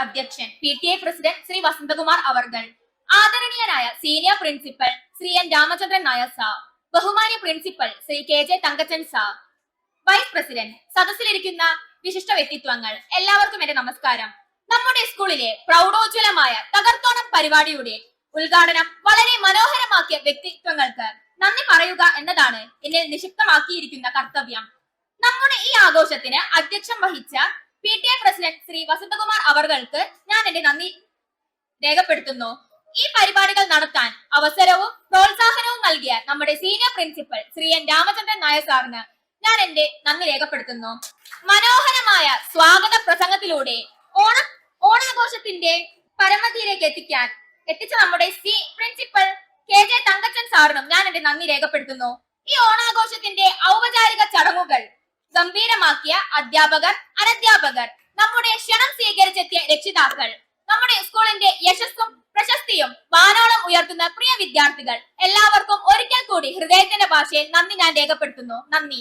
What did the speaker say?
അധ്യക്ഷൻ PTA president Shri Vasanthakumar അവർകൾ, ആദരണീയനായ senior principal Shri N Ramachandran Nair sir, ബഹുമാന്യ principal Shri KJ Thankachan sir, vice president, സദസ്സിലിരിക്കുന്ന വിശിഷ്ട വ്യക്തിത്വങ്ങൾ, എല്ലാവർക്കും എന്റെ നമസ്കാരം. നമ്മുടെ സ്കൂളിലെ പ്രൗഢോജ്വലമായ തകർത്തോണം പരിപാടിയുടെ ഉദ്ഘാടനം വളരെ മനോഹരമാക്കിയ വ്യക്തിത്വങ്ങൾക്ക് നന്ദി പറയുക എന്നതാണ് എന്നെ നിക്ഷിപ്തമാക്കിയിരിക്കുന്ന കർത്തവ്യം. നമ്മുടെ ഈ ആഘോഷത്തിന് അധ്യക്ഷം വഹിച്ച PTA പ്രസിഡന്റ് ശ്രീ വസന്തകുമാർ അവർക്ക് ഞാൻ എന്റെ നന്ദി രേഖപ്പെടുത്തുന്നു. ഈ പരിപാടികൾ നടത്താൻ അവസരവും പ്രോത്സാഹനവും നൽകിയ നമ്മുടെ senior principal Shri N Ramachandran Nair സാറിന് ഞാൻ എന്റെ നന്ദി രേഖപ്പെടുത്തുന്നു. മനോഹരമായ സ്വാഗത പ്രസംഗത്തിലൂടെ ഓണാഘോഷത്തിന്റെ പരമതിയിലേക്ക് എത്തിച്ച നമ്മുടെ പ്രിൻസിപ്പൽ KJ തങ്കച്ചൻ സാറിനും ഞാൻ എന്റെ നന്ദി രേഖപ്പെടുത്തുന്നു. ഈ ഓണാഘോഷത്തിന്റെ ഔപചാരിക ചടങ്ങുകൾ ഗംഭീരമാക്കിയ അധ്യാപകർ, അനധ്യാപകർ, നമ്മുടെ ക്ഷണം സ്വീകരിച്ചെത്തിയ രക്ഷിതാക്കൾ, നമ്മുടെ സ്കൂളിന്റെ യശസ്സും പ്രശസ്തിയും വാനോളം ഉയർത്തുന്ന പ്രിയ വിദ്യാർത്ഥികൾ, എല്ലാവർക്കും ഒരിക്കൽ കൂടി ഹൃദയത്തിന്റെ ഭാഷയിൽ നന്ദി ഞാൻ രേഖപ്പെടുത്തുന്നു. നന്ദി.